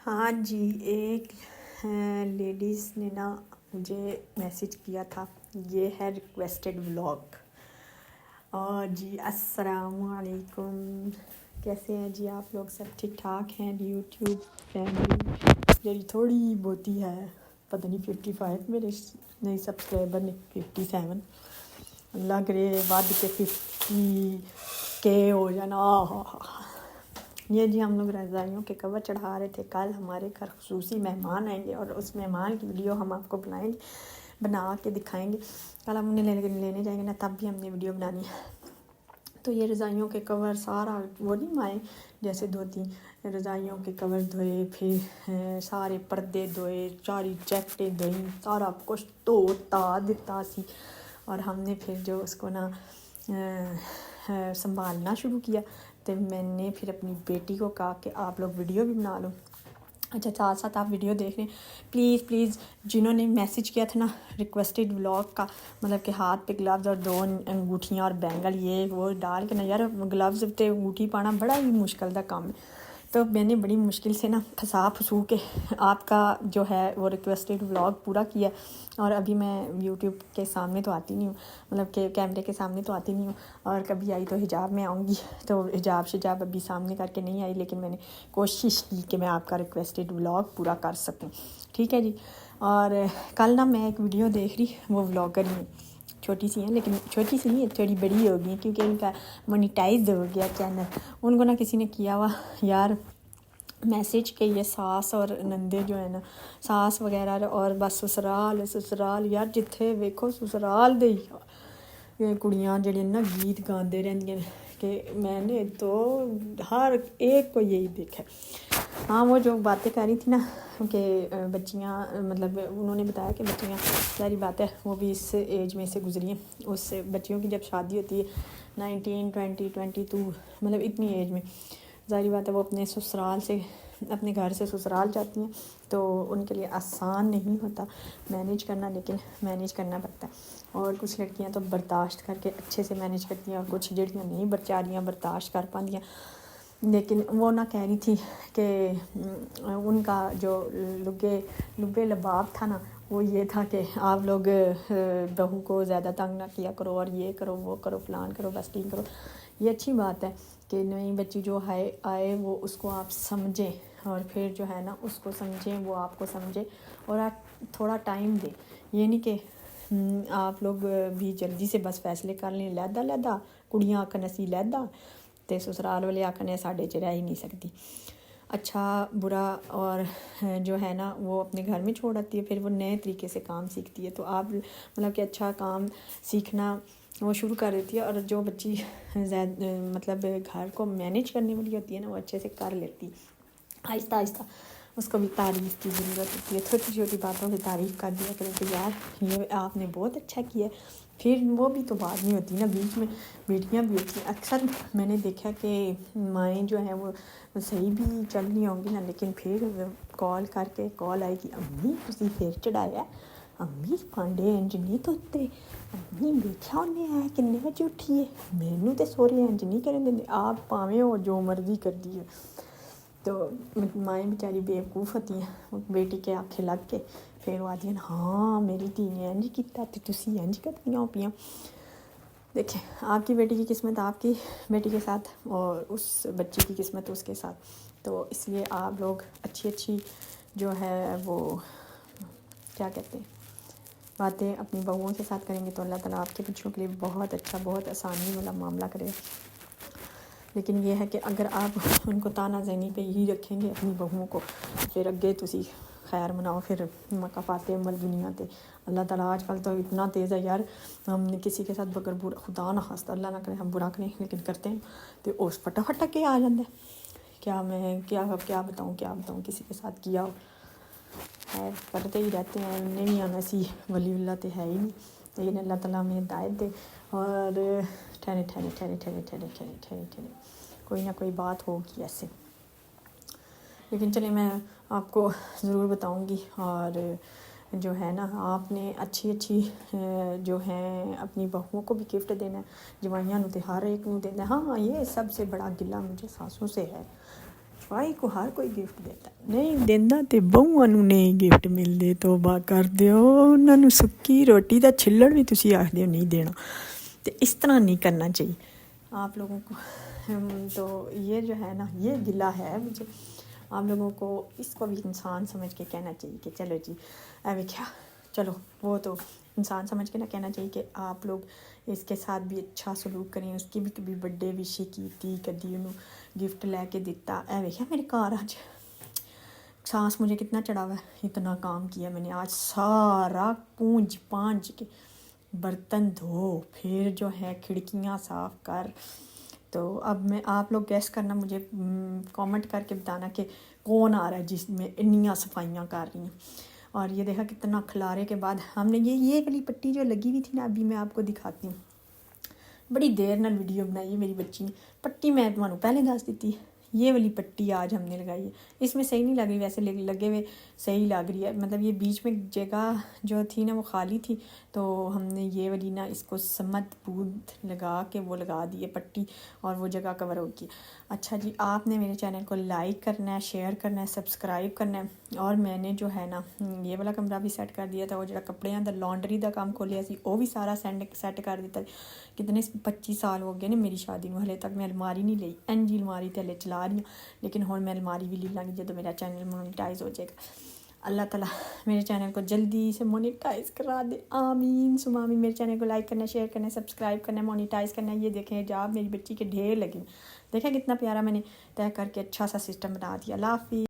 ہاں جی، ایک لیڈیز نے نا مجھے میسج کیا تھا، یہ ہے ریکویسٹڈ ولاگ۔ اور جی السلام علیکم، کیسے ہیں جی آپ لوگ؟ سب ٹھیک ٹھاک ہیں؟ یوٹیوب فیملی میری تھوڑی بہتی ہے، پتہ نہیں 55 میرے نئے سبسکرائبر نے 57، اللہ کرے بعد کے 50 کے ہو جانا۔ یہ جی ہم لوگ رضائیوں کے کور چڑھا رہے تھے، کل ہمارے گھر خصوصی مہمان آئیں گے اور اس مہمان کی ویڈیو ہم آپ کو بنائیں گے، بنا کے دکھائیں گے۔ کل ہم انہیں لینے جائیں گے نا، تب بھی ہم نے ویڈیو بنانی ہے۔ تو یہ رضائیوں کے کور سارا وہ نہیں مائیں جیسے دھوتی، رضائیوں کے کور دھوئے، پھر سارے پردے دھوئے، ساری جیکٹیں دھوئیں، سارا کچھ دھوتا دیتا سی، اور ہم نے پھر جو اس کو نا سنبھالنا شروع کیا۔ تو میں نے پھر اپنی بیٹی کو کہا کہ آپ لوگ ویڈیو بھی بنا لو۔ اچھا ساتھ ساتھ آپ ویڈیو دیکھ لیں پلیز، جنہوں نے میسج کیا تھا نا ریکویسٹڈ ولاگ کا، مطلب کہ ہاتھ پہ گلوز اور 2 انگوٹھیاں اور بینگل یہ وہ ڈال کے نا، یار گلوز پہ انگوٹھی پانا بڑا ہی مشکل دا کام ہے، تو میں نے بڑی مشکل سے نا پھنسو کے آپ کا جو ہے وہ ریکویسٹڈ ولاگ پورا کیا۔ اور ابھی میں یوٹیوب کے سامنے تو آتی نہیں ہوں، مطلب کہ کیمرے کے سامنے تو آتی نہیں ہوں، اور کبھی آئی تو حجاب میں آؤں گی، تو حجاب ابھی سامنے کر کے نہیں آئی، لیکن میں نے کوشش کی کہ میں آپ کا ریکویسٹڈ ولاگ پورا کر سکوں، ٹھیک ہے جی۔ اور کل نا میں ایک ویڈیو دیکھ رہی، وہ ولاگر ہی چھوٹی سی ہیں، لیکن چھوٹی سی نہیں ہے، تھوڑی بڑی ہو گئی کیونکہ ان کا مونیٹائز ہو گیا چینل۔ ان کو نا کسی نے کیا ہوا یار میسج کہ یہ ساس اور نندے جو ہے نا، ساس وغیرہ اور بس سسرال یار جتھے ویکھو سسرال دے یہ کڑیاں جڑی نا گیت گاندے رہندیاں کہ میں نے تو ہر ایک کو یہی دیکھا۔ ہاں وہ جو باتیں کر رہی تھی نا کہ بچیاں، مطلب انہوں نے بتایا کہ بچیاں ساری بات ہے وہ بھی اس ایج میں سے گزری ہیں، اس بچیوں کی جب شادی ہوتی ہے 19 20 22 مطلب اتنی ایج میں، ظاہری بات ہے وہ اپنے سسرال سے، اپنے گھر سے سسرال جاتی ہیں، تو ان کے لیے آسان نہیں ہوتا مینیج کرنا، لیکن مینیج کرنا پڑتا ہے۔ اور کچھ لڑکیاں تو برداشت کر کے اچھے سے مینیج کرتی ہیں، اور کچھ جڑیاں نہیں بچاریاں برداشت کر پاندیاں۔ لیکن وہ نہ کہہ رہی تھی کہ ان کا جو لبے لباب تھا نا، وہ یہ تھا کہ آپ لوگ بہو کو زیادہ تنگ نہ کیا کرو، اور یہ کرو وہ کرو فلان کرو بس ٹھیک کرو۔ یہ اچھی بات ہے کہ نئی بچی جو آئے وہ اس کو آپ سمجھیں، اور پھر جو ہے نا اس کو سمجھیں، وہ آپ کو سمجھے، اور آپ تھوڑا ٹائم دیں۔ یہ نہیں کہ آپ لوگ بھی جلدی سے بس فیصلے کر لیں، لیدا کڑیاں آکھن اسی لیدا تے سسرال والے آکھنے ساڈے چ رہ ہی نہیں سکتی۔ اچھا برا اور جو ہے نا وہ اپنے گھر میں چھوڑ آتی ہے، پھر وہ نئے طریقے سے کام سیکھتی ہے، تو آپ مطلب کہ اچھا کام سیکھنا وہ شروع کر دیتی ہے، اور جو بچی مطلب گھر کو مینیج کرنے والی ہوتی ہے نا، وہ اچھے سے کر لیتی ہے آہستہ آہستہ۔ اس کو بھی تعریف کی ضرورت ہوتی ہے، چھوٹی چھوٹی باتوں کی تعریف کر دیا کریں کہ یار یہ آپ نے بہت اچھا کیا، پھر وہ بھی تو بات نہیں ہوتی نا، بیچ میں بیٹیاں بھی ہوتی ہیں۔ اکثر میں نے دیکھا کہ مائیں جو ہیں وہ صحیح بھی چل رہی ہوں گی نا، لیکن پھر کال کر کے کال آئے گی، امی تسی پھر چڑھایا، امی پانڈے انج نہیں دھوتے، امی دیکھا انہیں کنے بجے اٹھی ہے، مینوں تے سورے انج نہیں کرن دیندے، آپ پاویں ہو جو مرضی کر دیے۔ تو مائیں بیچاری بیوقوف ہوتی ہیں، بیٹی کے آکھے لگ کے پھر وہ آتی ہیں ہاں میری دھی نے انج کیتا تے تسی انج کرتیاں پیاں۔ دیکھیں آپ کی بیٹی کی قسمت آپ کی بیٹی کے ساتھ، اور اس بچی کی قسمت اس کے ساتھ، تو اس لیے آپ لوگ اچھی جو ہے وہ کیا کہتے ہیں باتیں اپنی بہوؤں کے ساتھ کریں گے تو اللہ تعالیٰ آپ کے بچوں کے لیے بہت اچھا، بہت آسانی والا معاملہ کرے گا۔ لیکن یہ ہے کہ اگر آپ ان کو تانا زنی پہ ہی رکھیں گے اپنی بہوؤں کو، پھر اگے تسی خیر مناؤ، پھر مقافات عمل دنیا تے اللہ تعالیٰ آج کل تو اتنا تیز ہے یار، ہم نے کسی کے ساتھ بگر برا، خدا نہ خواستہ اللہ نہ کرے ہم برا کریں لیکن کرتے ہیں، تو اس پھٹا کے آ جاتا ہے، کیا بتاؤں کسی کے ساتھ کیا ہو، خیر کرتے ہی رہتے ہیں، انہیں بھی آنا سی ولی اللہ تے ہے ہی نہیں، لیکن اللہ تعالیٰ ہمیں ہدایت دے، اور ٹھہرے کوئی نہ کوئی بات ہوگی ایسے۔ لیکن چلیں میں آپ کو ضرور بتاؤں گی، اور جو ہے نا آپ نے اچھی جو ہیں اپنی بہوؤں کو بھی گفٹ دینا ہے، جوائیاں نو تے ہر ایک نو دینا ہے۔ ہاں یہ سب سے بڑا گلہ مجھے ساسوں سے ہے، ਜਵਾਈ ਕੋ ਹਰ ਕੋਈ ਗਿਫਟ ਦਿੰਦਾ, ਨਹੀਂ ਦਿੰਦਾ ਤੇ ਬਹੂਆਂ ਨੂੰ ਨਹੀਂ ਗਿਫਟ ਮਿਲਦੇ। ਤੋਬਾ ਕਰ ਦਿਓ, ਉਹਨਾਂ ਨੂੰ ਸੁੱਕੀ ਰੋਟੀ ਦਾ ਛਿੱਲੜ ਵੀ ਤੁਸੀਂ ਆਖਦੇ ਹੋ ਨਹੀਂ ਦੇਣਾ। تو اس طرح نہیں کرنا چاہیے آپ لوگوں کو۔ تو یہ جو ہے نا، یہ گلہ ہے مجھے، آپ لوگوں کو اس کو بھی انسان سمجھ کے کہنا چاہیے کہ چلو جی ابھی کیا، چلو وہ تو انسان سمجھ کے نہ کہنا چاہیے کہ آپ لوگ اس کے ساتھ بھی اچھا سلوک کریں۔ اس کی بھی کبھی برتھ ڈے وش کیتی، کدی انہوں گفٹ لے کے دیتا۔ اے ویکھیا میرے گھر آج سانس مجھے کتنا چڑھا ہوا ہے، اتنا کام کیا میں نے آج، سارا پونج پانج کے برتن دھو، پھر جو ہے کھڑکیاں صاف کر۔ تو اب میں، آپ لوگ گیس کرنا، مجھے کامنٹ کر کے بتانا کہ کون آ رہا ہے جس میں انیاں صفائیاں کر رہی ہیں۔ اور یہ دیکھا کتنا کھلارے کے بعد ہم نے یہ والی پٹی جو لگی ہوئی تھی نا، ابھی میں آپ کو دکھاتی ہوں، بڑی دیر نال ویڈیو بنائی ہے میری بچی نے۔ پٹی میں تمہوں پہلے دس دیتی، یہ والی پٹی آج ہم نے لگائی ہے۔ اس میں صحیح نہیں لگ رہی، ویسے لگے ہوئے صحیح لگ رہی ہے، مطلب یہ بیچ میں جگہ جو تھی نا وہ خالی تھی، تو ہم نے یہ والی نا اس کو سمت بود لگا کے وہ لگا دی ہے پٹی، اور وہ جگہ کور ہو گئی۔ اچھا جی، آپ نے میرے چینل کو لائک کرنا ہے، شیئر کرنا ہے، سبسکرائب کرنا ہے۔ اور میں نے جو ہے نا یہ والا کمرہ بھی سیٹ کر دیا تھا، وہ جڑا کپڑے اندر لانڈری دا کام کھولیا سی وہ بھی سارا سیٹ کر دیتا۔ کتنے 25 سال ہو گئے نا میری شادی میں، ہلے تک میں الماری نہیں لئی، این جی الماری تے ہلے چلا رہی ہوں، لیکن ہن میں الماری بھی لے لوں گی جب میرا چینل مونیٹائز ہو جائے گا۔ اللہ تعالیٰ میرے چینل کو جلدی سے مونیٹائز کرا دے، آمین ثم آمین۔ میرے چینل کو لائک کرنا، شیئر کرنا، سبسکرائب کرنا، مونیٹائز کرنا۔ یہ دیکھیں حجاب میری بچی کے ڈھیر لگے، دیکھیں کتنا پیارا میں نے طے کر کے اچھا سا سسٹم بنا دیا۔ اللہ حافظ۔